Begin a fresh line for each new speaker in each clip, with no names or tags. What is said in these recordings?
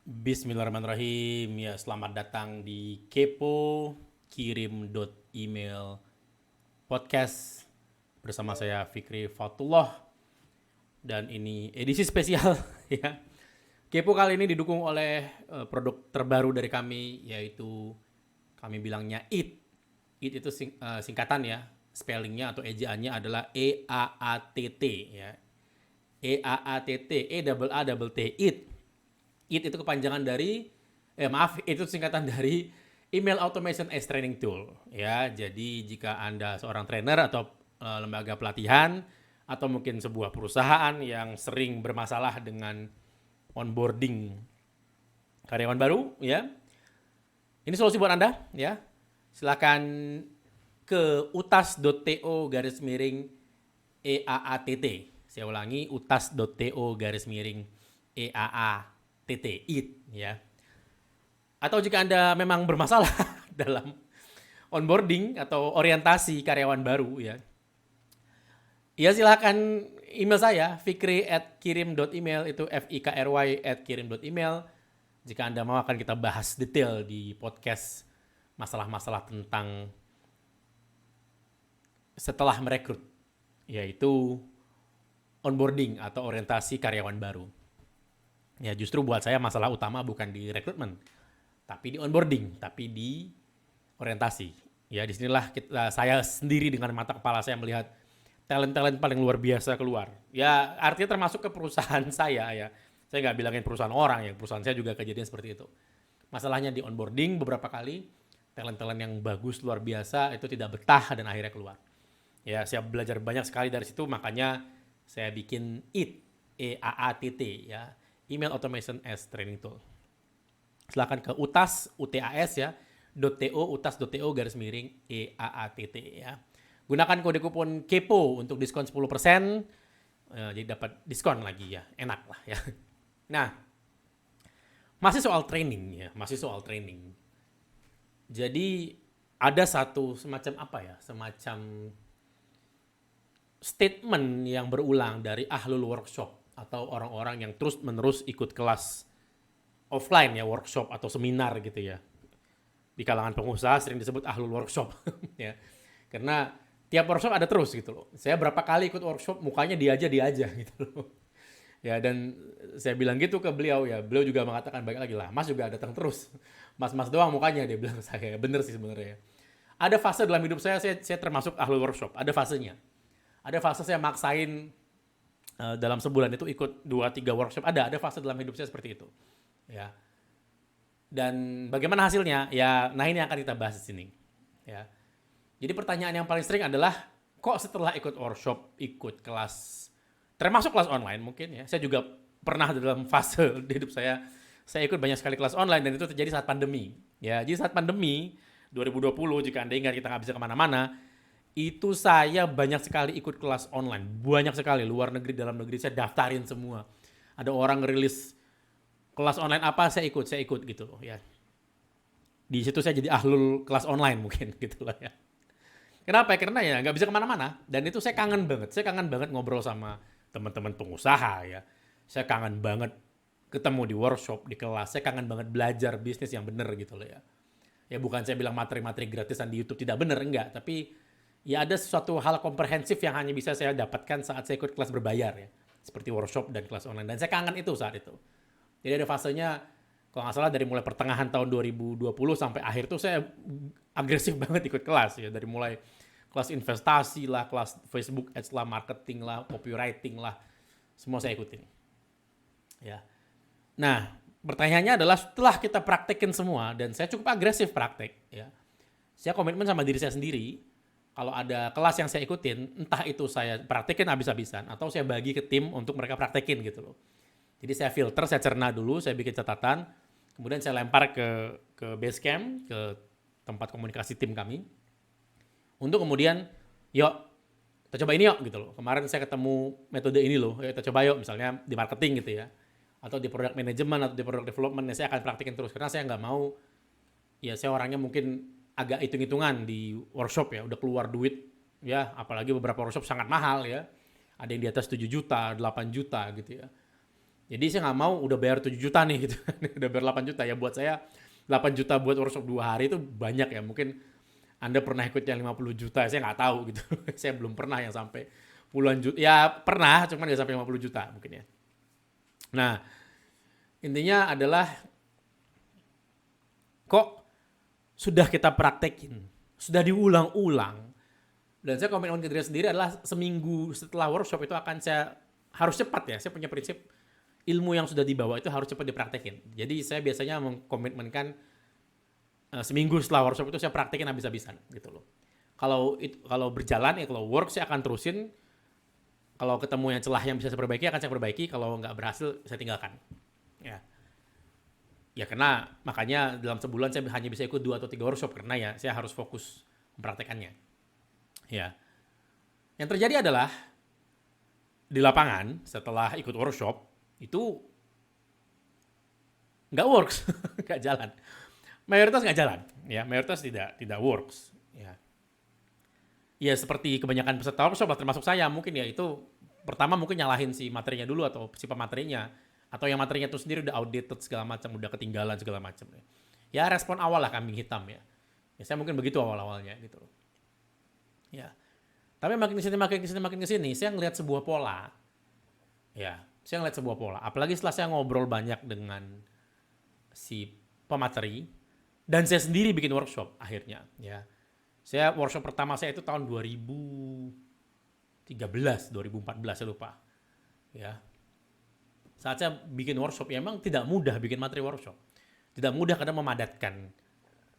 Bismillahirrahmanirrahim. Ya, selamat datang di Kepo Kirim Podcast bersama saya Fikri Fatullah dan ini edisi spesial ya. Kepo kali ini didukung oleh produk terbaru dari kami yaitu kami bilangnya IT. IT itu singkatan ya. Spellingnya atau ejaannya adalah EAATT ya. EAATT, E-A-A-T-T, IT. IT itu kepanjangan dari itu singkatan dari Email Automation as Training Tool ya. Jadi jika Anda seorang trainer atau lembaga pelatihan atau mungkin sebuah perusahaan yang sering bermasalah dengan onboarding karyawan baru ya. Ini solusi buat Anda ya. Silakan ke utas.to/EAATT. Saya ulangi utas.to/EAATT IT ya. Atau jika Anda memang bermasalah dalam onboarding atau orientasi karyawan baru ya. Ya silakan email saya fikri@kirim.email itu fikry@kirim.email. Jika Anda mau akan kita bahas detail di podcast masalah-masalah tentang setelah merekrut yaitu onboarding atau orientasi karyawan baru. Ya justru buat saya masalah utama bukan di rekrutmen, tapi di onboarding, tapi di orientasi. Ya disinilah saya sendiri dengan mata kepala saya melihat talent-talent paling luar biasa keluar. Ya artinya termasuk ke perusahaan saya ya. Saya nggak bilangin perusahaan orang ya, perusahaan saya juga kejadian seperti itu. Masalahnya di onboarding beberapa kali, talent-talent yang bagus luar biasa itu tidak betah dan akhirnya keluar. Ya saya belajar banyak sekali dari situ, makanya saya bikin IT, EAATT ya, Email Automation as Training Tool. Silakan ke utas, UTAS ya, utas.to/EAATT ya. Gunakan kode kupon KEPO untuk diskon 10%, jadi dapat diskon lagi ya, enak lah ya. Nah, masih soal training ya, masih soal training. Jadi ada satu semacam apa ya, semacam statement yang berulang dari ahlul workshop atau orang-orang yang terus-menerus ikut kelas offline ya, workshop atau seminar gitu ya. Di kalangan pengusaha sering disebut ahlul workshop ya. Karena tiap workshop ada terus gitu loh. Saya berapa kali ikut workshop mukanya dia aja gitu loh. Ya dan saya bilang gitu ke beliau ya. Beliau juga mengatakan baik lagi lah. Mas juga datang terus. Mas-mas doang mukanya dia bilang saya. Bener sih sebenarnya. Ada fase dalam hidup saya termasuk ahlul workshop. Ada fasenya. Ada fase saya maksain dalam sebulan itu ikut 2-3 workshop. Ada fase dalam hidup saya seperti itu. Ya. Dan bagaimana hasilnya? Ya, nah ini yang akan kita bahas di sini. Ya. Jadi pertanyaan yang paling sering adalah kok setelah ikut workshop, ikut kelas, termasuk kelas online mungkin ya. Saya juga pernah dalam fase di hidup saya ikut banyak sekali kelas online dan itu terjadi saat pandemi. Ya, jadi saat pandemi 2020 jika Anda ingat kita nggak bisa kemana-mana, itu saya banyak sekali ikut kelas online. Banyak sekali, luar negeri, dalam negeri, saya daftarin semua. Ada orang rilis kelas online apa saya ikut gitu loh ya. Di situ saya jadi ahlul kelas online mungkin gitu lah ya. Kenapa? Karena ya nggak bisa kemana-mana dan itu saya kangen banget. Saya kangen banget ngobrol sama teman-teman pengusaha ya. Saya kangen banget ketemu di workshop, di kelas. Saya kangen banget belajar bisnis yang benar gitu loh ya. Ya bukan saya bilang materi-materi gratisan di YouTube tidak benar, enggak. Tapi ya ada sesuatu hal komprehensif yang hanya bisa saya dapatkan saat saya ikut kelas berbayar ya. Seperti workshop dan kelas online. Dan saya kangen itu saat itu. Jadi ada fasenya, kalau nggak salah dari mulai pertengahan tahun 2020 sampai akhir tuh saya agresif banget ikut kelas ya. Dari mulai kelas investasi lah, kelas Facebook Ads lah, marketing lah, copywriting lah. Semua saya ikutin. Ya. Nah, pertanyaannya adalah setelah kita praktekin semua, dan saya cukup agresif praktek ya. Saya komitmen sama diri saya sendiri, kalau ada kelas yang saya ikutin, entah itu saya praktekin habis-habisan, atau saya bagi ke tim untuk mereka praktekin gitu loh. Jadi saya filter, saya cerna dulu, saya bikin catatan, kemudian saya lempar ke Basecamp, ke tempat komunikasi tim kami, untuk kemudian, yuk kita coba ini yuk gitu loh. Kemarin saya ketemu metode ini loh, yuk kita coba yuk misalnya di marketing gitu ya, atau di product management atau di product development, saya akan praktekin terus karena saya nggak mau, ya saya orangnya mungkin agak hitung-hitungan di workshop ya, udah keluar duit ya, apalagi beberapa workshop sangat mahal ya, ada yang di atas 7 juta, 8 juta gitu ya. Jadi saya nggak mau udah bayar 7 juta nih gitu. Udah bayar 8 juta ya, buat saya 8 juta buat workshop 2 hari itu banyak ya. Mungkin Anda pernah ikut yang 50 juta, saya nggak tahu gitu. Saya belum pernah yang sampai puluhan juta. Ya pernah, cuman nggak sampai 50 juta mungkin ya. Nah, intinya adalah kok sudah kita praktekin, sudah diulang-ulang. Dan saya komitmen ke diri sendiri adalah seminggu setelah workshop itu akan saya harus cepat ya. Saya punya prinsip ilmu yang sudah dibawa itu harus cepat dipraktekin. Jadi saya biasanya mengkomitmenkan seminggu setelah workshop itu saya praktekin habis-habisan gitu loh. Kalau berjalan ya, kalau work saya akan terusin. Kalau ketemu yang celah yang bisa saya perbaiki akan saya perbaiki. Kalau nggak berhasil saya tinggalkan. Ya. Ya karena makanya dalam sebulan saya hanya bisa ikut 2 atau 3 workshop karena ya saya harus fokus mempraktekannya. Ya. Yang terjadi adalah di lapangan setelah ikut workshop itu nggak works, nggak jalan. Mayoritas nggak jalan, ya mayoritas tidak works. Ya seperti kebanyakan peserta workshop lah, termasuk saya mungkin ya itu pertama mungkin nyalahin si materinya dulu atau si pematerinya atau yang materinya itu sendiri udah outdated segala macam, udah ketinggalan segala macam. Ya respon awal lah kambing hitam ya. Ya saya mungkin begitu awal-awalnya gitu. Ya. Tapi makin kesini, saya ngelihat sebuah pola. Ya, saya ngelihat sebuah pola. Apalagi setelah saya ngobrol banyak dengan si pemateri dan saya sendiri bikin workshop akhirnya. Ya, saya workshop pertama saya itu tahun 2013, 2014 saya lupa. Ya, saat saya bikin workshop ya emang tidak mudah bikin materi workshop. Tidak mudah karena memadatkan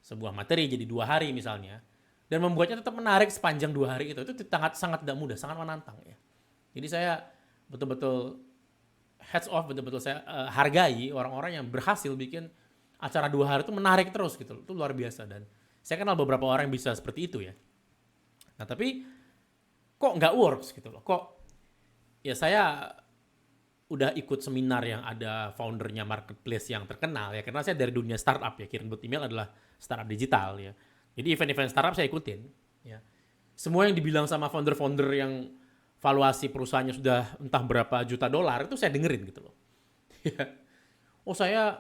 sebuah materi jadi 2 hari misalnya. Dan membuatnya tetap menarik sepanjang 2 hari itu sangat tidak mudah, sangat menantang ya. Jadi saya betul-betul heads off, betul-betul saya hargai orang-orang yang berhasil bikin acara 2 hari itu menarik terus gitu. Itu luar biasa dan saya kenal beberapa orang yang bisa seperti itu ya. Nah tapi kok nggak works gitu loh. Kok ya saya udah ikut seminar yang ada foundernya marketplace yang terkenal ya. Karena saya dari dunia startup ya. Kirim Buat Email adalah startup digital ya. Jadi event-event startup saya ikutin. Ya. Semua yang dibilang sama founder-founder yang valuasi perusahaannya sudah entah berapa juta dolar itu saya dengerin gitu loh. Oh saya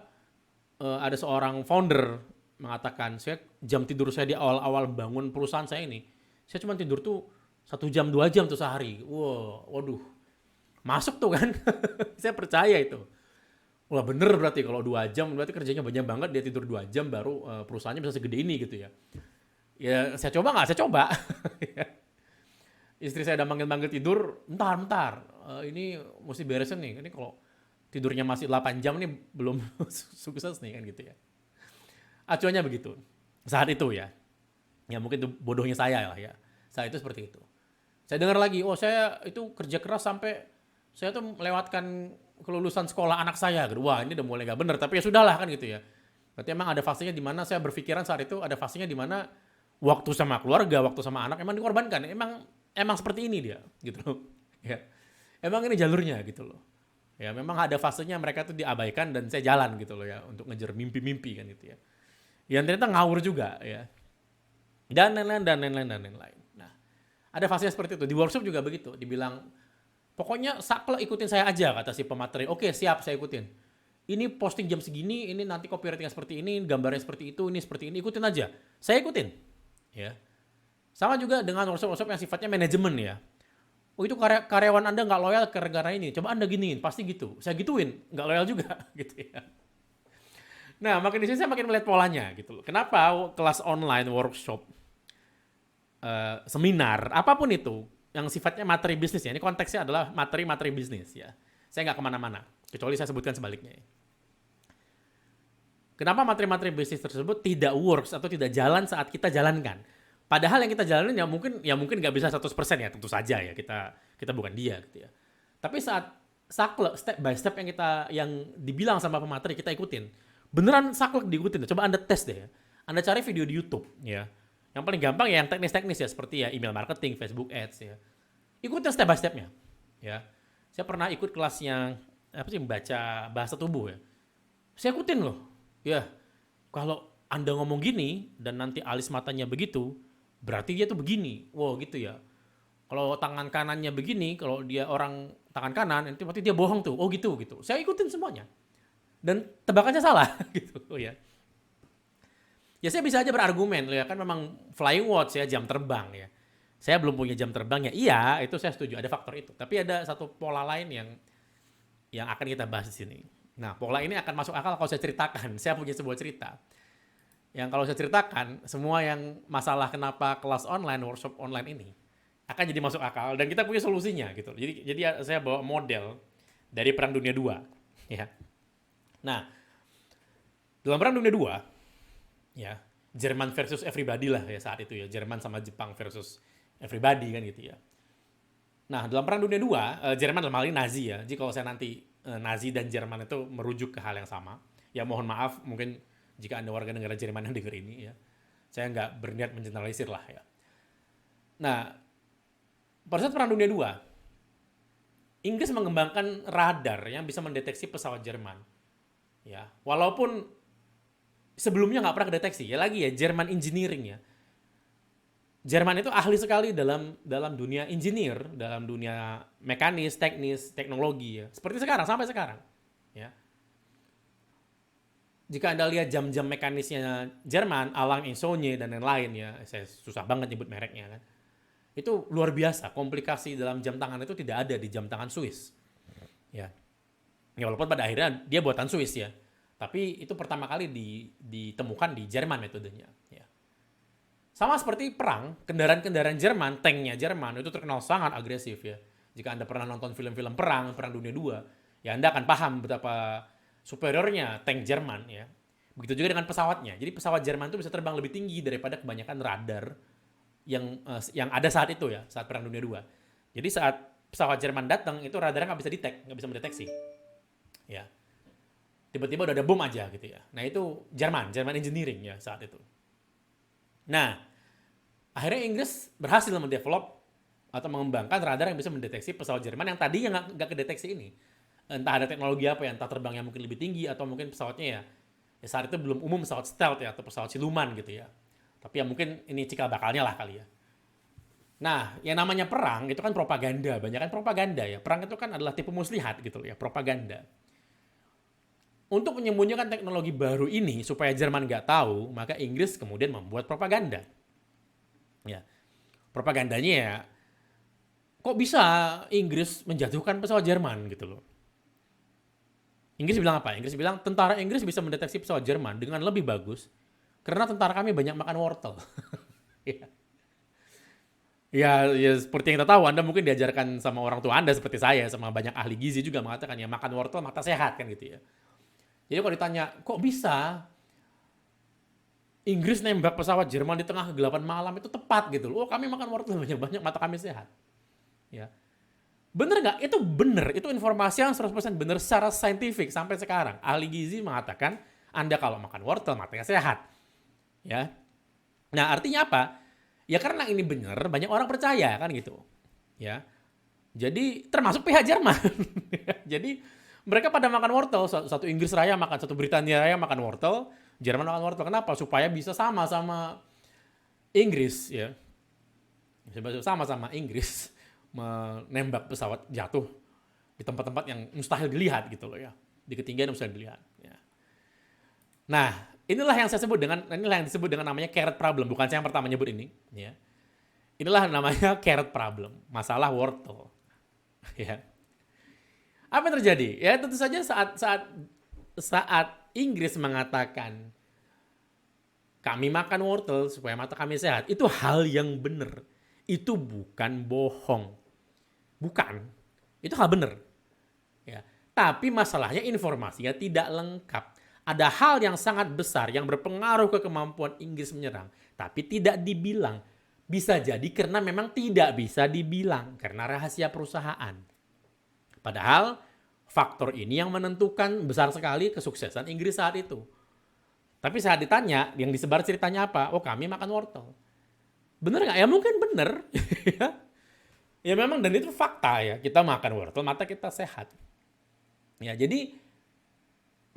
ada seorang founder mengatakan saya jam tidur saya di awal-awal bangun perusahaan saya ini, saya cuma tidur tuh 1 jam 2 jam tuh sehari. Wow, waduh, masuk tuh kan? Saya percaya itu. Wah bener berarti kalau 2 jam berarti kerjanya banyak banget, dia tidur 2 jam baru perusahaannya bisa segede ini gitu ya. Ya saya coba nggak? Saya coba. Istri saya udah manggil-manggil tidur, bentar, ini mesti beresin nih. Ini kalau tidurnya masih 8 jam nih belum sukses nih kan gitu ya. Acuannya begitu. Saat itu ya. Ya mungkin itu bodohnya saya lah ya. Saat itu seperti itu. Saya dengar lagi, oh saya itu kerja keras sampai saya tuh melewatkan kelulusan sekolah anak saya. Wah ini udah mulai gak bener, tapi ya sudahlah kan gitu ya. Berarti emang ada fasenya di mana saya berpikiran saat itu, ada fasenya di mana waktu sama keluarga, waktu sama anak emang dikorbankan. Emang seperti ini dia gitu loh. Ya. Emang ini jalurnya gitu loh. Ya memang ada fasenya mereka tuh diabaikan dan saya jalan gitu loh ya untuk ngejar mimpi-mimpi kan gitu ya. Yang ternyata ngawur juga ya. Dan lain-lain. Nah, ada fasenya seperti itu. Di workshop juga begitu. Dibilang, pokoknya saklek ikutin saya aja, kata si pemateri. Oke, siap, saya ikutin. Ini posting jam segini, ini nanti copywritingnya seperti ini, gambarnya seperti itu, ini seperti ini, ikutin aja. Saya ikutin. Ya. Sama juga dengan workshop-workshop yang sifatnya manajemen ya. Oh itu karyawan Anda nggak loyal ke negara ini, coba Anda giniin, pasti gitu. Saya gituin, nggak loyal juga gitu ya. Nah, makin di sini saya makin melihat polanya gitu loh. Kenapa kelas online, workshop, seminar, apapun itu, yang sifatnya materi bisnis ya. Ini konteksnya adalah materi-materi bisnis ya. Saya nggak kemana-mana, kecuali saya sebutkan sebaliknya. Kenapa materi-materi bisnis tersebut tidak works atau tidak jalan saat kita jalankan? Padahal yang kita jalanin ya mungkin nggak bisa 100% ya, tentu saja ya, kita bukan dia gitu ya. Tapi saat saklek step by step yang dibilang sama pemateri kita ikutin, beneran saklek diikutin. Coba Anda tes deh ya. Anda cari video di YouTube ya. Yang paling gampang ya yang teknis-teknis ya, seperti ya email marketing, Facebook Ads ya. Ikutin step by stepnya ya. Saya pernah ikut kelasnya membaca bahasa tubuh ya. Saya ikutin loh. Ya, kalau Anda ngomong gini dan nanti alis matanya begitu, berarti dia tuh begini. Wow gitu ya. Kalau tangan kanannya begini, kalau dia orang tangan kanan, nanti berarti dia bohong tuh. Oh gitu gitu. Saya ikutin semuanya. Dan tebakannya salah gitu ya. Ya saya bisa aja berargumen ya kan memang flying watch ya, jam terbang ya. Saya belum punya jam terbang ya. Iya, itu saya setuju ada faktor itu. Tapi ada satu pola lain yang akan kita bahas di sini. Nah, pola ini akan masuk akal kalau saya ceritakan. Saya punya sebuah cerita. Yang kalau saya ceritakan, semua yang masalah kenapa kelas online, workshop online ini akan jadi masuk akal dan kita punya solusinya gitu. Jadi saya bawa model dari Perang Dunia II ya. Nah, dalam Perang Dunia II ya, Jerman versus everybody lah ya saat itu ya. Jerman sama Jepang versus everybody kan gitu ya. Nah, dalam Perang Dunia II, Jerman dalam hal ini Nazi ya. Jadi kalau saya nanti Nazi dan Jerman itu merujuk ke hal yang sama, ya mohon maaf mungkin jika Anda warga negara Jerman yang denger ini ya. Saya nggak berniat mengeneralisir lah ya. Nah, pada saat Perang Dunia II, Inggris mengembangkan radar yang bisa mendeteksi pesawat Jerman. Ya, walaupun sebelumnya nggak pernah kedeteksi. Ya lagi ya, Jerman engineering ya. Jerman itu ahli sekali dalam dunia engineer, dalam dunia mekanis, teknis, teknologi ya. Seperti sekarang, sampai sekarang. Ya. Jika Anda lihat jam-jam mekanisnya Jerman, Alang Insonye dan lain-lain ya, saya susah banget nyebut mereknya kan. Itu luar biasa, komplikasi dalam jam tangan itu tidak ada di jam tangan Swiss. Ya. Ya walaupun pada akhirnya dia buatan Swiss ya. Tapi itu pertama kali ditemukan di Jerman metodenya. Ya. Sama seperti perang, kendaraan-kendaraan Jerman, tanknya Jerman itu terkenal sangat agresif ya. Jika Anda pernah nonton film-film perang Dunia II, ya Anda akan paham betapa superiornya tank Jerman ya. Begitu juga dengan pesawatnya. Jadi pesawat Jerman itu bisa terbang lebih tinggi daripada kebanyakan radar yang ada saat itu ya, saat Perang Dunia II. Jadi saat pesawat Jerman datang, itu radarnya nggak bisa mendeteksi. Ya. Tiba-tiba udah ada bom aja gitu ya. Nah itu Jerman engineering ya saat itu. Nah, akhirnya Inggris berhasil mendevelop atau mengembangkan radar yang bisa mendeteksi pesawat Jerman yang tadinya nggak kedeteksi ini. Entah ada teknologi apa ya, entah terbangnya mungkin lebih tinggi atau mungkin pesawatnya ya saat itu belum umum pesawat stealth ya atau pesawat siluman gitu ya. Tapi ya mungkin ini cikal bakalnya lah kali ya. Nah, yang namanya perang itu kan propaganda, banyak kan propaganda ya. Perang itu kan adalah tipu muslihat gitu ya, propaganda. Untuk menyembunyikan teknologi baru ini supaya Jerman nggak tahu, maka Inggris kemudian membuat propaganda. Ya, propagandanya ya, kok bisa Inggris menjatuhkan pesawat Jerman gitu loh. Inggris bilang apa? Inggris bilang tentara Inggris bisa mendeteksi pesawat Jerman dengan lebih bagus karena tentara kami banyak makan wortel. Ya. Ya, seperti yang kita tahu, Anda mungkin diajarkan sama orang tua Anda seperti saya, sama banyak ahli gizi juga mengatakan ya makan wortel mata sehat kan gitu ya. Jadi kalau ditanya, kok bisa Inggris nembak pesawat Jerman di tengah kegelapan malam itu tepat gitu loh. Oh kami makan wortel banyak-banyak mata kami sehat. Ya. Bener nggak? Itu bener. Itu informasi yang 100% bener secara saintifik sampai sekarang. Ahli gizi mengatakan Anda kalau makan wortel matanya sehat. Ya. Nah artinya apa? Ya karena ini bener banyak orang percaya kan gitu. Ya. Jadi termasuk pihak Jerman. Jadi mereka pada makan wortel. Satu Inggris Raya makan, satu Britania Raya makan wortel. Jerman makan wortel. Kenapa? Supaya bisa sama-sama Inggris ya. Sama-sama Inggris menembak pesawat jatuh di tempat-tempat yang mustahil dilihat gitu loh ya. Di ketinggian yang mustahil dilihat. Ya. Nah, inilah yang disebut dengan namanya carrot problem. Bukan saya yang pertama nyebut ini. Ya. Inilah namanya carrot problem. Masalah wortel. Ya. Apa yang terjadi? Ya tentu saja saat Inggris mengatakan kami makan wortel supaya mata kami sehat, itu hal yang benar. Itu bukan bohong. Bukan. Itu hal benar. Ya. Tapi masalahnya informasinya tidak lengkap. Ada hal yang sangat besar yang berpengaruh ke kemampuan Inggris menyerang, tapi tidak dibilang. Bisa jadi karena memang tidak bisa dibilang, karena rahasia perusahaan. Padahal faktor ini yang menentukan besar sekali kesuksesan Inggris saat itu. Tapi saat ditanya, yang disebar ceritanya apa? Oh kami makan wortel. Bener nggak? Ya mungkin bener. Ya memang dan itu fakta ya. Kita makan wortel, mata kita sehat. Ya jadi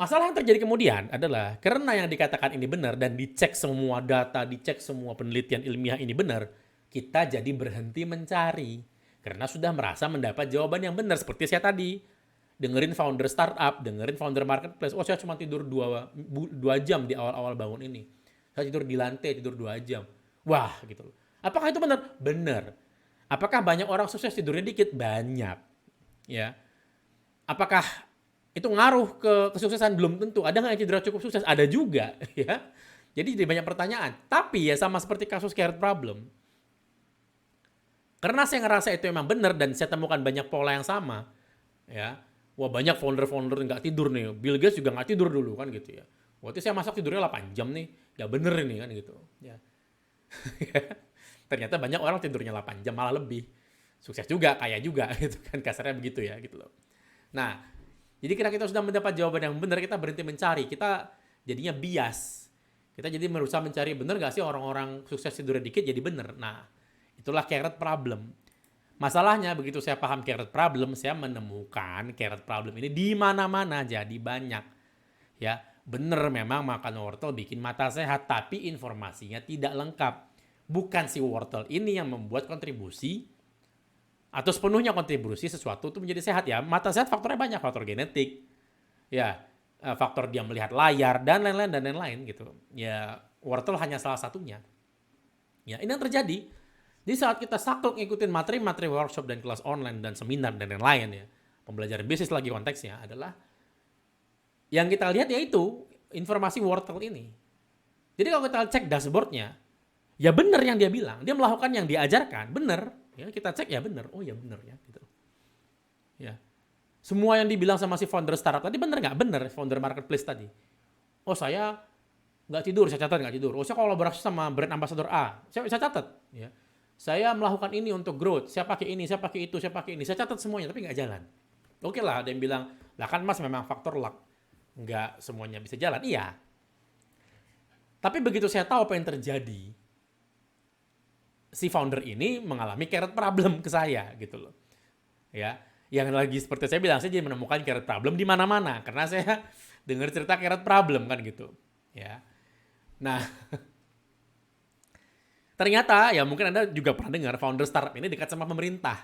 masalah yang terjadi kemudian adalah karena yang dikatakan ini benar dan dicek semua data, dicek semua penelitian ilmiah ini benar, kita jadi berhenti mencari karena sudah merasa mendapat jawaban yang benar. Seperti saya tadi, dengerin founder startup, dengerin founder marketplace. Oh, saya cuma tidur 2 jam di awal-awal bangun ini. Saya tidur di lantai, tidur 2 jam. Wah, gitu loh. Apakah itu benar? Benar. Apakah banyak orang sukses tidurnya dikit? Banyak. Ya. Apakah itu ngaruh ke kesuksesan? Belum tentu. Ada nggak yang cedera cukup sukses? Ada juga. Ya. Jadi banyak pertanyaan. Tapi ya sama seperti kasus carrot problem. Karena saya ngerasa itu memang benar dan saya temukan banyak pola yang sama. Ya. Wah, banyak founder-founder nggak tidur nih. Bill Gates juga nggak tidur dulu kan gitu ya. Waktu saya masak tidurnya 8 jam nih. Nggak bener ini kan gitu. Ya. Ternyata banyak orang tidurnya 8 jam malah lebih. Sukses juga, kaya juga gitu kan. Kasarnya begitu ya gitu loh. Nah, jadi kira kita sudah mendapat jawaban yang benar, kita berhenti mencari. Kita jadinya bias. Kita jadi berusaha mencari benar nggak sih orang-orang sukses tidurnya dikit jadi benar. Nah, itulah carrot problem. Masalahnya begitu saya paham carrot problem, saya menemukan carrot problem ini di mana-mana jadi banyak. Ya, bener memang makan wortel bikin mata sehat, tapi informasinya tidak lengkap. Bukan si wortel ini yang membuat kontribusi atau sepenuhnya kontribusi sesuatu itu menjadi sehat ya. Mata sehat faktornya banyak, faktor genetik. Ya, faktor dia melihat layar dan lain-lain gitu. Ya, wortel hanya salah satunya. Ya, ini yang terjadi. Di saat kita saklek ngikutin materi-materi workshop dan kelas online dan seminar dan lain-lain ya, pembelajaran bisnis lagi konteksnya adalah yang kita lihat yaitu informasi wortel ini. Jadi kalau kita cek dashboardnya, ya benar yang dia bilang, dia melakukan yang diajarkan, benar. Ya kita cek ya benar, oh ya benar ya gitu. Ya, semua yang dibilang sama si founder startup tadi benar nggak? Benar, founder marketplace tadi. Oh saya nggak tidur, saya catat nggak tidur. Oh saya kolaborasi sama brand ambassador A, saya catat. Ya. Saya melakukan ini untuk growth, saya pakai ini, saya pakai itu, saya pakai ini, saya catat semuanya, tapi nggak jalan. Oke lah, ada yang bilang, lah kan mas memang faktor luck, nggak semuanya bisa jalan. Iya. Tapi begitu saya tahu apa yang terjadi, si founder ini mengalami carrot problem ke saya gitu loh. Ya, yang lagi seperti saya bilang, saya jadi menemukan carrot problem di mana-mana karena saya dengar cerita carrot problem kan gitu. Ya. Nah, ternyata ya mungkin Anda juga pernah dengar founder startup ini dekat sama pemerintah.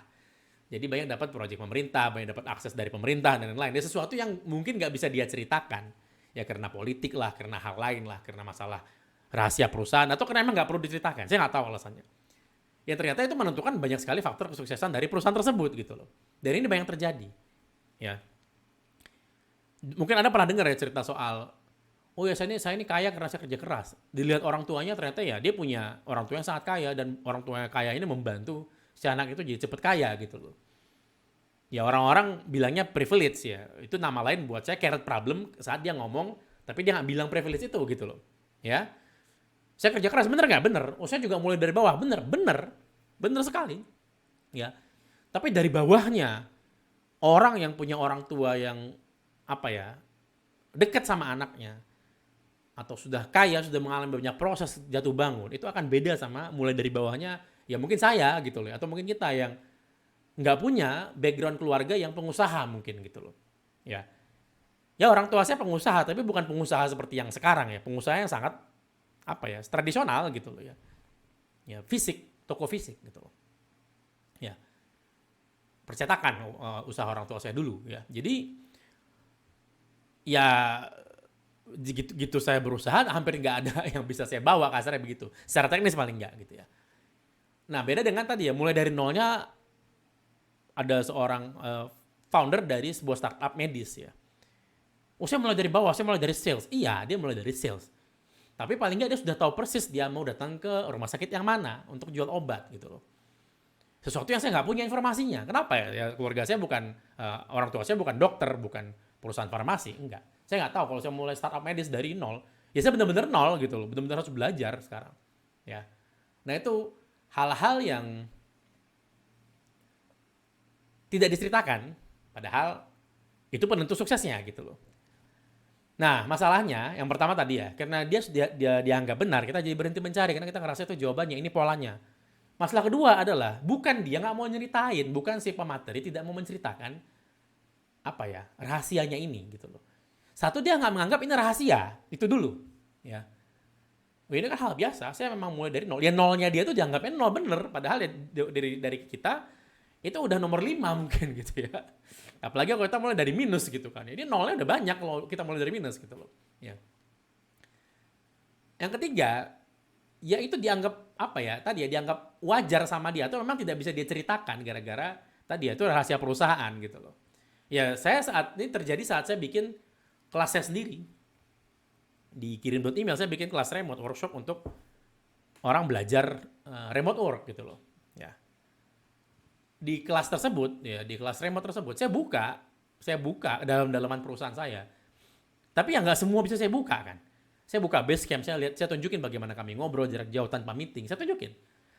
Jadi banyak dapat proyek pemerintah, banyak dapat akses dari pemerintah dan lain-lain. Ini sesuatu yang mungkin nggak bisa dia ceritakan. Ya karena politik lah, karena hal lain lah, karena masalah rahasia perusahaan, atau karena emang nggak perlu diceritakan. Saya nggak tahu alasannya. Ya ternyata itu menentukan banyak sekali faktor kesuksesan dari perusahaan tersebut gitu loh. Dan ini banyak terjadi. Ya. Mungkin Anda pernah dengar ya cerita soal oh ya saya ini kaya karena saya kerja keras. Dilihat orang tuanya ternyata ya dia punya orang tua yang sangat kaya dan orang tua yang kaya ini membantu si anak itu jadi cepat kaya gitu loh. Ya orang-orang bilangnya privilege ya. Itu nama lain buat saya carrot problem saat dia ngomong tapi dia nggak bilang privilege itu gitu loh. Ya. Saya kerja keras bener nggak? Bener. Oh saya juga mulai dari bawah. Bener. Bener sekali. Ya. Tapi dari bawahnya orang yang punya orang tua yang apa ya dekat sama anaknya atau sudah kaya, sudah mengalami banyak proses jatuh bangun, itu akan beda sama mulai dari bawahnya, ya mungkin saya gitu loh, atau mungkin kita yang nggak punya background keluarga yang pengusaha mungkin gitu loh. Ya, ya orang tua saya pengusaha, tapi bukan pengusaha seperti yang sekarang ya, pengusaha yang sangat apa ya, tradisional gitu loh ya. Ya, fisik, toko fisik gitu loh. Ya, percetakan usaha orang tua saya dulu ya. Jadi, ya gitu saya berusaha hampir nggak ada yang bisa saya bawa kasarnya begitu secara teknis paling nggak gitu ya. Nah beda dengan tadi ya mulai dari nolnya ada seorang founder dari sebuah startup medis ya. Oh saya mulai dari bawah, saya mulai dari sales. Iya dia mulai dari sales, tapi paling nggak dia sudah tahu persis dia mau datang ke rumah sakit yang mana untuk jual obat gitu loh. Sesuatu yang saya nggak punya informasinya. Kenapa ya? Ya keluarga saya bukan orang tua saya bukan dokter, bukan perusahaan farmasi, enggak. Saya nggak tahu kalau saya mulai startup medis dari nol, ya saya benar-benar nol gitu loh, benar-benar harus belajar sekarang. Ya, nah itu hal-hal yang tidak diceritakan, padahal itu penentu suksesnya gitu loh. Nah masalahnya yang pertama tadi ya, karena dia dianggap benar, kita jadi berhenti mencari karena kita ngerasa itu jawabannya, ini polanya. Masalah kedua adalah bukan dia nggak mau nyeritain, bukan si pemateri tidak mau menceritakan apa ya rahasianya ini gitu loh. Satu dia nggak menganggap ini rahasia, itu dulu, ya. Wah, ini kan hal biasa, saya memang mulai dari nol. Ya nolnya dia tuh dianggapnya nol bener, padahal ya dari kita itu udah nomor 5 mungkin gitu ya. Apalagi kalau kita mulai dari minus gitu kan. Ini nolnya udah banyak kalau kita mulai dari minus gitu loh. Ya. Yang ketiga, ya itu dianggap apa ya? Tadi ya dianggap wajar sama dia atau memang tidak bisa dia ceritakan gara-gara tadi ya itu rahasia perusahaan gitu loh. Ya, saya saat ini terjadi saat saya bikin kelas saya sendiri. Di kirim.email saya bikin kelas remote workshop untuk orang belajar remote work gitu loh. Ya. Di kelas tersebut, ya di kelas remote tersebut saya buka dalam-dalaman perusahaan saya. Tapi ya nggak semua bisa saya buka kan. Saya buka Basecamp, saya tunjukin bagaimana kami ngobrol jarak jauh tanpa meeting, saya tunjukin.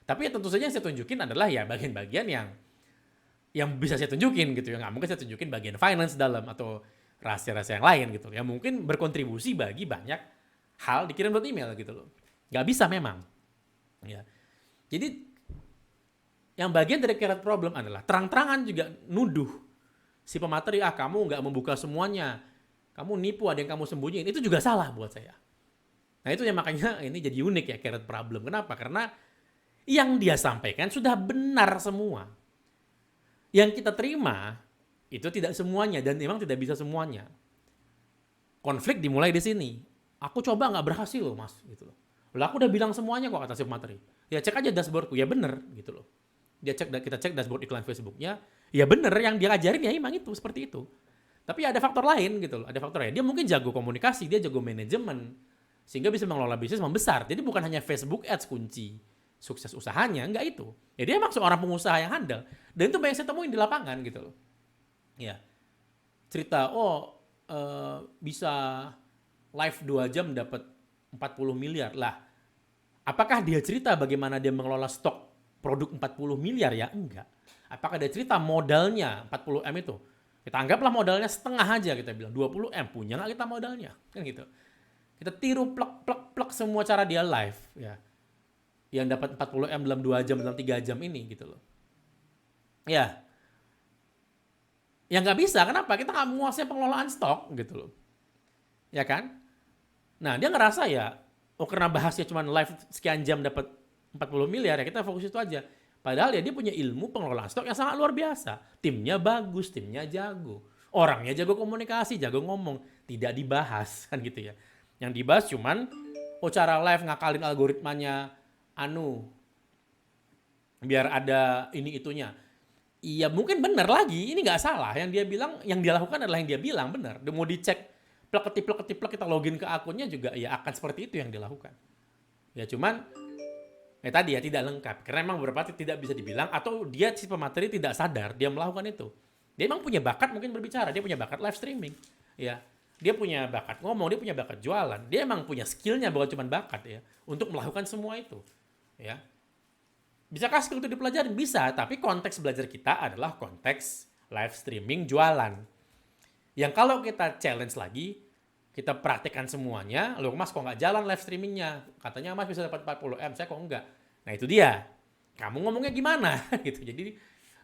Tapi ya tentu saja yang saya tunjukin adalah ya bagian-bagian yang bisa saya tunjukin gitu ya. Nggak mungkin saya tunjukin bagian finance dalam atau rahasia-rahasia yang lain gitu. Ya mungkin berkontribusi bagi banyak hal dikirim lewat email gitu loh. Nggak bisa memang. Ya. Jadi yang bagian dari carrot problem adalah terang-terangan juga nuduh si pemateri, kamu nggak membuka semuanya, kamu nipu, ada yang kamu sembunyiin. Itu juga salah buat saya. Nah itu yang makanya ini jadi unik ya carrot problem. Kenapa? Karena yang dia sampaikan sudah benar semua. Yang kita terima itu tidak semuanya dan memang tidak bisa semuanya. Konflik dimulai di sini. Aku coba nggak berhasil loh mas, gitu loh. Lah aku udah bilang semuanya kok kata si pemateri. Ya cek aja dashboardku, ya bener gitu loh. Kita cek dashboard iklan Facebooknya, ya bener yang dia ajarin ya emang itu seperti itu. Tapi ada faktor lain gitu loh, ada faktor lain. Dia mungkin jago komunikasi, dia jago manajemen, sehingga bisa mengelola bisnis membesar. Jadi bukan hanya Facebook Ads kunci sukses usahanya, enggak itu. Ya dia emang seorang pengusaha yang handal. Dan itu banyak saya temuin di lapangan gitu loh. Ya, cerita, bisa live 2 jam dapat 40 miliar. Lah, apakah dia cerita bagaimana dia mengelola stok produk 40 miliar ya? Enggak. Apakah dia cerita modalnya 40 M itu? Kita anggaplah modalnya setengah aja, kita bilang 20 M, punya nggak kita modalnya? Kan gitu. Kita tiru plek semua cara dia live ya. Yang dapat 40 M dalam 2 jam, dalam 3 jam ini gitu loh. Ya. Ya nggak bisa, kenapa? Kita nggak menguasai pengelolaan stok gitu loh. Ya kan? Nah, dia ngerasa ya, karena bahasnya cuma live sekian jam dapat 40 miliar ya kita fokus itu aja. Padahal ya dia punya ilmu pengelolaan stok yang sangat luar biasa. Timnya bagus, timnya jago. Orangnya jago komunikasi, jago ngomong. Tidak dibahas kan gitu ya. Yang dibahas cuman cara live ngakalin algoritmanya biar ada ini itunya. Iya mungkin benar lagi, ini nggak salah. Yang dia bilang, yang dia lakukan adalah yang dia bilang benar. Dia mau dicek plek kita login ke akunnya juga ya akan seperti itu yang dilakukan. Ya cuman tadi ya tidak lengkap karena memang beberapa tidak bisa dibilang atau dia si pemateri tidak sadar dia melakukan itu. Dia emang punya bakat mungkin berbicara, dia punya bakat live streaming. Ya. Dia punya bakat ngomong, dia punya bakat jualan. Dia emang punya skillnya bukan cuma bakat ya untuk melakukan semua itu. Ya. Bisakah skill itu dipelajarin? Bisa, tapi konteks belajar kita adalah konteks live streaming jualan. Yang kalau kita challenge lagi, kita praktekkan semuanya, loh mas kok nggak jalan live streamingnya? Katanya mas bisa dapat 40 M, saya kok enggak. Nah itu dia, kamu ngomongnya gimana? gitu. Jadi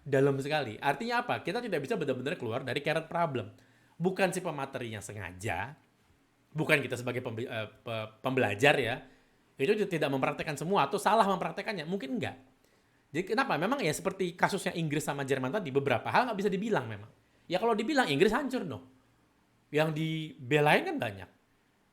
dalam sekali. Artinya apa? Kita tidak bisa benar-benar keluar dari carrot problem. Bukan si pemateri yang sengaja, bukan kita sebagai pembelajar ya, itu tidak mempraktekkan semua atau salah mempraktekannya, mungkin enggak. Jadi kenapa? Memang ya seperti kasusnya Inggris sama Jerman tadi, beberapa hal nggak bisa dibilang memang. Ya kalau dibilang Inggris hancur dong. Yang dibelain kan banyak.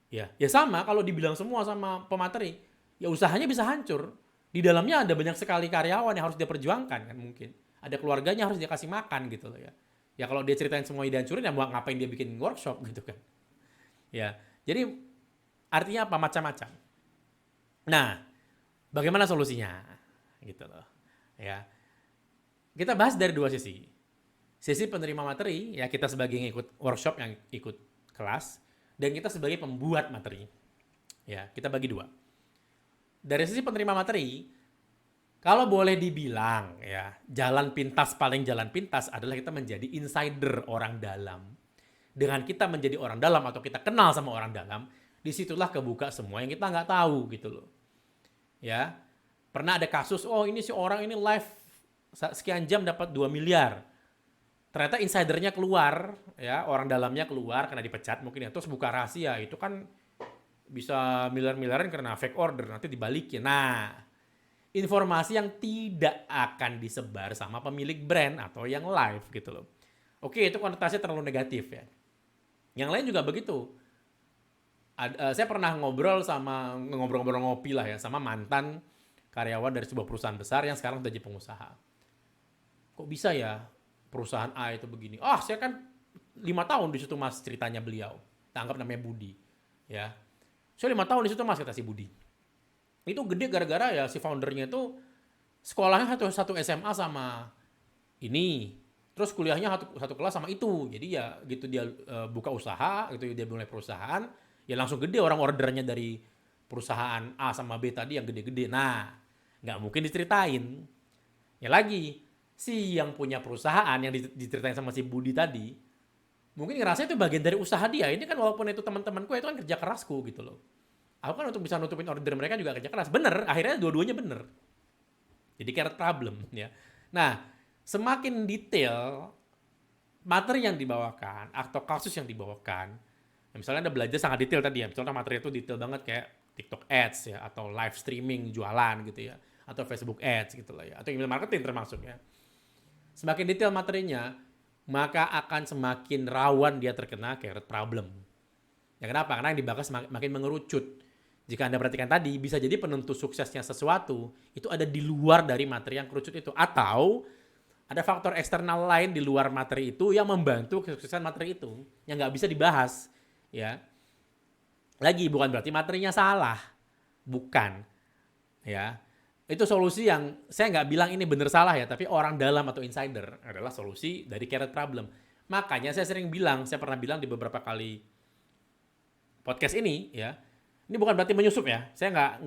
Ya sama kalau dibilang semua sama pemateri, ya usahanya bisa hancur. Di dalamnya ada banyak sekali karyawan yang harus dia perjuangkan kan mungkin. Ada keluarganya harus dia kasih makan gitu loh ya. Ya kalau dia ceritain semua ide hancurin ya mau ngapain dia bikin workshop gitu kan. Ya, jadi artinya apa? Macam-macam. Nah, bagaimana solusinya? Gitu loh. Ya. Kita bahas dari dua sisi. Sisi penerima materi, ya kita sebagai yang ikut workshop, yang ikut kelas, dan kita sebagai pembuat materi. Ya, kita bagi dua. Dari sisi penerima materi, kalau boleh dibilang ya, paling jalan pintas adalah kita menjadi insider orang dalam. Dengan kita menjadi orang dalam atau kita kenal sama orang dalam, disitulah kebuka semua yang kita nggak tahu gitu loh. Ya, pernah ada kasus, ini si orang ini live sekian jam dapat 2 miliar. Ternyata insidernya keluar, ya orang dalamnya keluar karena dipecat mungkin ya, terus buka rahasia, itu kan bisa miliar-miliaran karena fake order, nanti dibalikin. Nah, informasi yang tidak akan disebar sama pemilik brand atau yang live gitu loh. Oke, itu konotasinya terlalu negatif ya. Yang lain juga begitu. Saya pernah ngobrol-ngobrol ngopi lah ya sama mantan karyawan dari sebuah perusahaan besar yang sekarang udah jadi pengusaha. Kok bisa ya perusahaan A itu begini? Saya kan 5 tahun di situ mas, ceritanya beliau. Tanggap namanya Budi. Ya, saya 5 tahun di situ mas, kata si Budi. Itu gede gara-gara ya si foundernya itu sekolahnya satu SMA sama ini, terus kuliahnya satu kelas sama itu. Jadi ya gitu dia buka usaha, gitu dia mulai perusahaan, ya langsung gede orang ordernya dari perusahaan A sama B tadi yang gede-gede. Nah, nggak mungkin diceritain. Ya lagi, si yang punya perusahaan yang diceritain sama si Budi tadi, mungkin ngerasa itu bagian dari usaha dia. Ini kan walaupun itu teman-temanku, itu kan kerja kerasku gitu loh. Aku kan untuk bisa nutupin order mereka juga kerja keras. Bener, akhirnya dua-duanya bener. Jadi carrot problem ya. Nah, semakin detail materi yang dibawakan atau kasus yang dibawakan, misalnya Anda belajar sangat detail tadi ya, misalnya materi itu detail banget kayak TikTok Ads ya, atau live streaming jualan gitu ya, atau Facebook Ads gitu lah ya, atau email marketing termasuk ya. Semakin detail materinya, maka akan semakin rawan dia terkena carrot problem. Ya kenapa? Karena yang dibahas makin mengerucut. Jika Anda perhatikan tadi, bisa jadi penentu suksesnya sesuatu itu ada di luar dari materi yang kerucut itu. Atau ada faktor eksternal lain di luar materi itu yang membantu kesuksesan materi itu. Yang nggak bisa dibahas. Ya. Lagi, bukan berarti materinya salah. Bukan. Ya. Itu solusi yang saya nggak bilang ini benar salah ya, tapi orang dalam atau insider adalah solusi dari carrot problem. Makanya saya sering bilang, saya pernah bilang di beberapa kali podcast ini ya, ini bukan berarti menyusup ya. Saya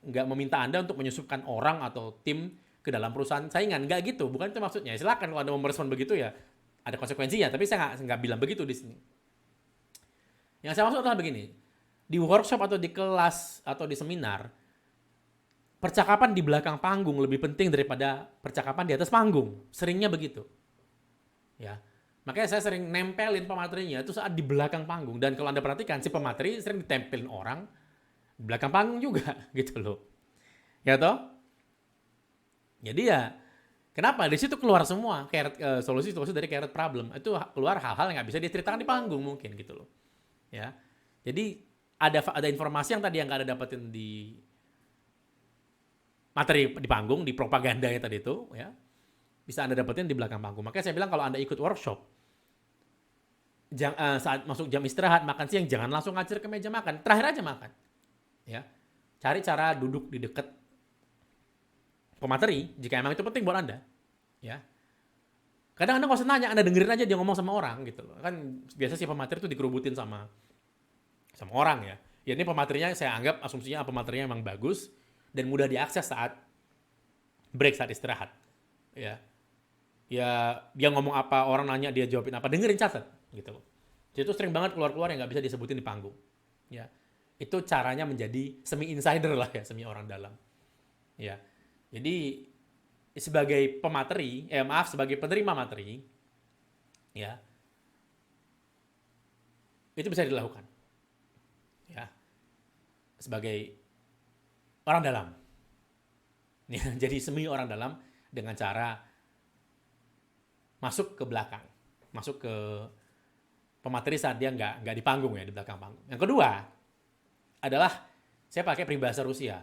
nggak meminta Anda untuk menyusupkan orang atau tim ke dalam perusahaan saingan. Nggak gitu, bukan itu maksudnya. Silakan kalau Anda mau merespon begitu ya, ada konsekuensinya. Tapi saya nggak bilang begitu di sini. Yang saya maksud adalah begini. Di workshop atau di kelas atau di seminar, percakapan di belakang panggung lebih penting daripada percakapan di atas panggung. Seringnya begitu. Ya. Makanya saya sering nempelin pematerinya itu saat di belakang panggung. Dan kalau Anda perhatikan, si pemateri sering ditempelin orang di belakang panggung juga gitu loh. Ya toh? Jadi ya, kenapa? Di situ keluar semua solusi-solusi dari carrot problem. Itu keluar hal-hal yang nggak bisa diceritakan di panggung mungkin gitu loh. Ya. Jadi ada informasi yang tadi yang nggak ada dapetin di materi di panggung, di propaganda ya tadi itu, ya. Bisa Anda dapetin di belakang panggung. Makanya saya bilang kalau Anda ikut workshop, saat masuk jam istirahat, makan siang, jangan langsung ngajar ke meja makan. Terakhir aja makan. Ya. Cari cara duduk di dekat pemateri, jika emang itu penting buat Anda. Ya. Kadang Anda nggak usah nanya, Anda dengerin aja dia ngomong sama orang gitu loh. Kan biasa sih pemateri itu dikerubutin sama orang ya. Ya ini pematerinya saya anggap asumsinya pematerinya emang bagus dan mudah diakses saat break, saat istirahat. Ya. Ya dia ngomong apa, orang nanya dia jawabin apa, dengerin, catat gitu loh. Jadi itu sering banget keluar-keluar yang nggak bisa disebutin di panggung. Ya. Itu caranya menjadi semi insider lah ya, semi orang dalam. Ya. Jadi sebagai pemateri, sebagai penerima materi, ya, itu bisa dilakukan. Ya. Sebagai orang dalam. Ya, jadi semi orang dalam dengan cara masuk ke belakang, masuk ke pemateri saat dia nggak di panggung ya, di belakang panggung. Yang kedua adalah saya pakai peribahasa Rusia,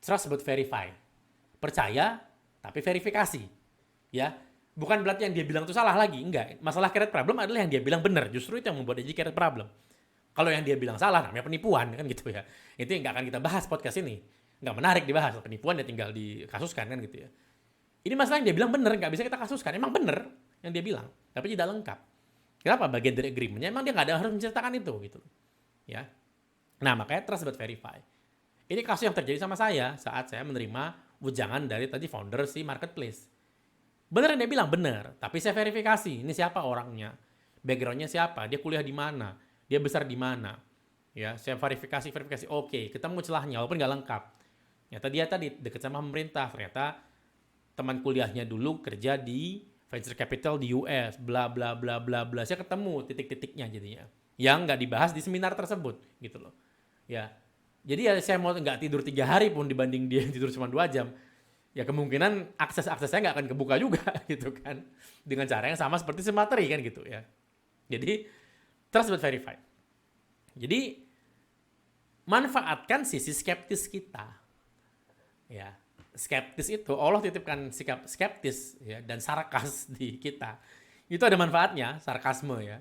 trust but verify, percaya tapi verifikasi, ya. Bukan berarti yang dia bilang itu salah lagi, enggak. Masalah carrot problem adalah yang dia bilang benar, justru itu yang membuat dia jadi carrot problem. Kalau yang dia bilang salah, namanya penipuan kan gitu ya. Itu yang nggak akan kita bahas podcast ini, nggak menarik dibahas. Penipuan ya tinggal dikasuskan kan gitu ya. Ini masalah yang dia bilang benar, nggak bisa kita kasuskan. Emang benar yang dia bilang, tapi tidak lengkap. Kenapa? Bagian dari agreement-nya emang dia nggak ada harus menceritakan itu gitu. Ya. Nah, makanya trust but verify. Ini kasus yang terjadi sama saya saat saya menerima ujangan dari tadi founder si marketplace. Benar yang dia bilang benar, tapi saya verifikasi. Ini siapa orangnya? Background-nya siapa? Dia kuliah di mana? Dia besar di mana? Ya, saya verifikasi. Oke, ketemu celahnya walaupun nggak lengkap. Ternyata dia tadi dekat sama pemerintah. Ternyata teman kuliahnya dulu kerja di venture capital di US, bla bla bla bla bla. Saya ketemu titik-titiknya jadinya. Yang nggak dibahas di seminar tersebut, gitu loh. Ya, Jadi ya saya mau nggak tidur 3 hari pun dibanding dia tidur cuma 2 jam, ya kemungkinan akses-aksesnya nggak akan kebuka juga gitu kan. Dengan cara yang sama seperti si materi kan gitu ya. Jadi trust but verify. Jadi manfaatkan sisi skeptis kita. Ya, skeptis itu Allah titipkan sikap skeptis ya dan sarkas di kita. Itu ada manfaatnya, sarkasme ya.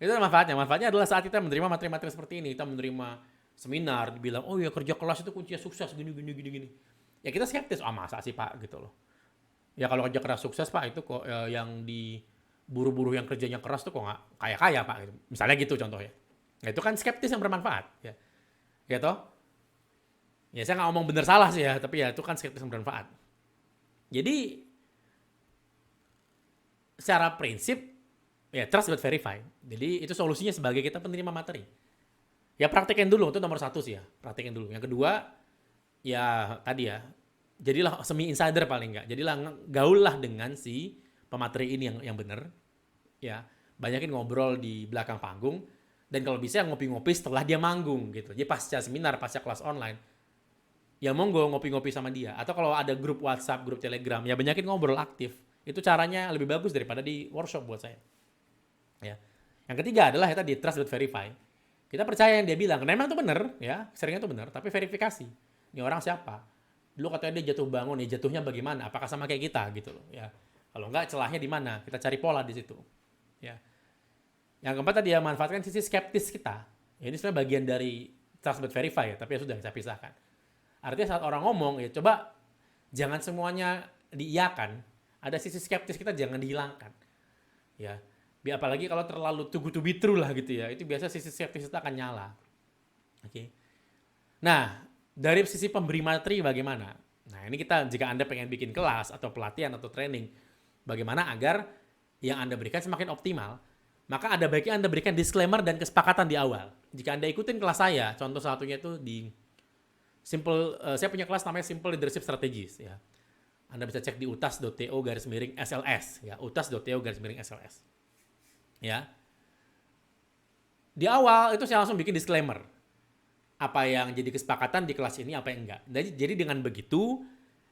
Itu ada manfaatnya. Manfaatnya adalah saat kita menerima materi-materi seperti ini, kita menerima seminar dibilang, "Oh ya kerja kelas itu kuncinya sukses gini gini gini gini." Ya kita skeptis, "Ah, masa sih, Pak?" gitu loh. Ya kalau kerja keras sukses, Pak, itu kok yang di buruh-buruh yang kerjanya keras tuh kok nggak kaya-kaya, Pak, gitu. Misalnya gitu contohnya. Nah, itu kan skeptis yang bermanfaat ya. Ya toh? Ya saya nggak ngomong bener salah sih ya, tapi ya itu kan skeptis yang bermanfaat. Jadi secara prinsip ya trust but verify. Jadi itu solusinya sebagai kita penerima materi. Ya praktekin dulu, itu nomor satu sih ya. Praktekin dulu. Yang kedua, ya tadi ya, jadilah semi insider paling nggak. Jadilah gaul lah dengan si pemateri ini yang benar. Ya, banyakin ngobrol di belakang panggung. Dan kalau bisa ngopi-ngopi setelah dia manggung gitu. Jadi pasca seminar, pasca kelas online, ya monggo ngopi-ngopi sama dia. Atau kalau ada grup WhatsApp, grup Telegram, ya banyakin ngobrol aktif. Itu caranya lebih bagus daripada di workshop buat saya. Ya. Yang ketiga adalah ya tadi trust but verify. Kita percaya yang dia bilang, karena memang itu benar, ya, seringnya itu benar, tapi verifikasi. Ini orang siapa? Dulu katanya dia jatuh bangun, ya jatuhnya bagaimana? Apakah sama kayak kita gitu loh, ya. Kalau enggak celahnya di mana? Kita cari pola di situ. Ya. Yang keempat tadi ya manfaatkan sisi skeptis kita. Ya, ini sebenarnya bagian dari trust but verify ya, tapi ya sudah saya pisahkan. Artinya saat orang ngomong ya coba jangan semuanya diiyakan. Ada sisi skeptis kita jangan dihilangkan. Ya. Apalagi kalau terlalu too good to be true lah gitu ya. Itu biasa sisi skeptis kita akan nyala. Oke. Nah, dari sisi pemberi materi bagaimana? Nah, ini kita jika Anda pengen bikin kelas atau pelatihan atau training, bagaimana agar yang Anda berikan semakin optimal, maka ada baiknya Anda berikan disclaimer dan kesepakatan di awal. Jika Anda ikutin kelas saya, contoh satunya itu di saya punya kelas namanya Simple Leadership Strategies ya. Anda bisa cek di utas.to/SLS ya, utas.to/SLS. Ya. Di awal itu saya langsung bikin disclaimer. Apa yang jadi kesepakatan di kelas ini, apa yang enggak. Jadi dengan begitu,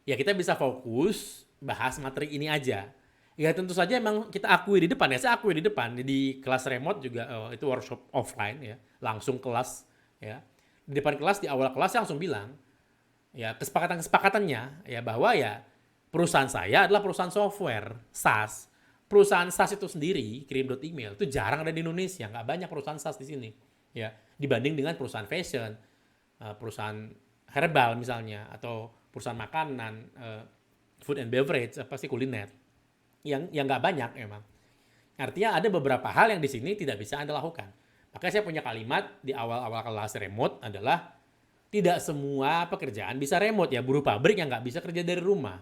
ya kita bisa fokus bahas materi ini aja. Ya tentu saja emang kita akui di depan ya, saya akui di depan. Di kelas remote juga, itu workshop offline ya, langsung kelas ya. Di depan kelas, di awal kelas saya langsung bilang, ya kesepakatan-kesepakatannya, ya bahwa ya perusahaan saya adalah perusahaan software, SaaS. Perusahaan SaaS itu sendiri, kirim.email, itu jarang ada di Indonesia. Nggak banyak perusahaan SaaS di sini. Ya, dibanding dengan perusahaan fashion, perusahaan herbal misalnya, atau perusahaan makanan, food and beverage, apa sih kuliner. Yang nggak banyak emang. Artinya ada beberapa hal yang di sini tidak bisa Anda lakukan. Makanya saya punya kalimat di awal-awal kelas remote adalah tidak semua pekerjaan bisa remote ya. Buruh pabrik yang nggak bisa kerja dari rumah.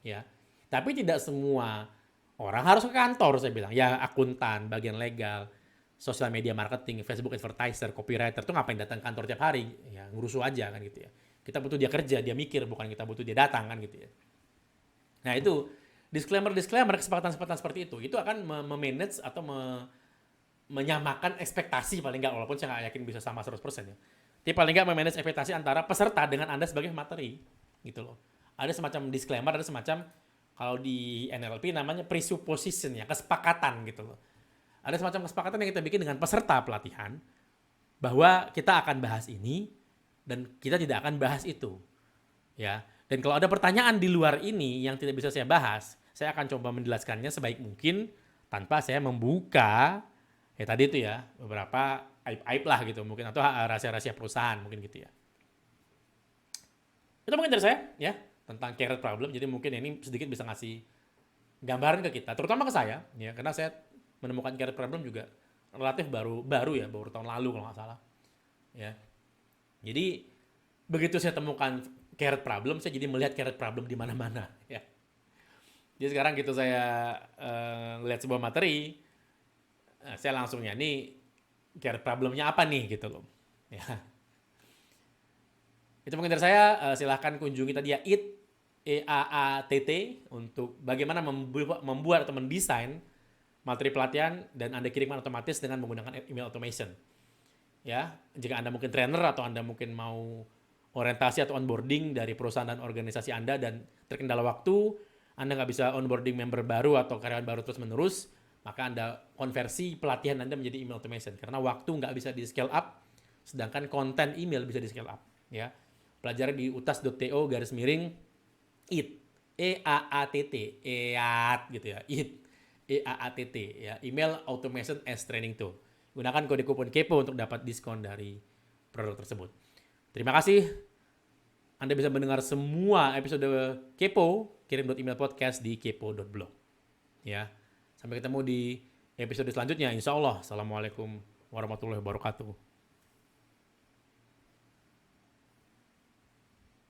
Ya, tapi tidak semua orang harus ke kantor, saya bilang. Ya, akuntan, bagian legal, sosial media marketing, Facebook advertiser, copywriter tuh ngapain datang kantor tiap hari? Ya, ngurusu aja kan gitu ya. Kita butuh dia kerja, dia mikir, bukan kita butuh dia datang kan gitu ya. Nah, itu disclaimer kesepakatan-kesepakatan seperti itu akan memanage atau menyamakan ekspektasi paling nggak, walaupun saya nggak yakin bisa sama 100% ya. Tapi paling nggak memanage ekspektasi antara peserta dengan Anda sebagai materi gitu loh. Ada semacam disclaimer, ada semacam kalau di NLP namanya presupposition ya, kesepakatan gitu loh. Ada semacam kesepakatan yang kita bikin dengan peserta pelatihan bahwa kita akan bahas ini dan kita tidak akan bahas itu. Ya. Dan kalau ada pertanyaan di luar ini yang tidak bisa saya bahas, saya akan coba menjelaskannya sebaik mungkin tanpa saya membuka ya tadi itu ya, beberapa aib-aib lah gitu mungkin, atau rahasia-rahasia perusahaan mungkin gitu ya. Itu mungkin dari saya ya tentang carrot problem. Jadi mungkin ini sedikit bisa ngasih gambaran ke kita, terutama ke saya ya, karena saya menemukan carrot problem juga relatif baru ya, baru tahun lalu kalau nggak salah ya. Jadi begitu saya temukan carrot problem, saya jadi melihat carrot problem di mana-mana ya. Jadi sekarang gitu saya lihat sebuah materi, saya langsungnya nih carrot problemnya apa nih gitu loh ya. Itu mungkin dari saya. Silahkan kunjungi tadi ya EAATT untuk bagaimana membuat atau mendesain materi pelatihan dan Anda kirimkan otomatis dengan menggunakan email automation. Ya, jika Anda mungkin trainer atau Anda mungkin mau orientasi atau onboarding dari perusahaan dan organisasi Anda dan terkendala waktu, Anda nggak bisa onboarding member baru atau karyawan baru terus-menerus, maka Anda konversi pelatihan Anda menjadi email automation. Karena waktu nggak bisa di scale up, sedangkan konten email bisa di scale up. Ya, pelajari di utas.to/it, EAATT, EAT gitu ya, EAATT ya, email automation as training tool. Gunakan kode kupon KEPO untuk dapat diskon dari produk tersebut. Terima kasih. Anda bisa mendengar semua episode Kepo, kirim email podcast di kepo.blog. Ya. Sampai ketemu di episode selanjutnya. Insya Allah. Assalamualaikum warahmatullahi wabarakatuh.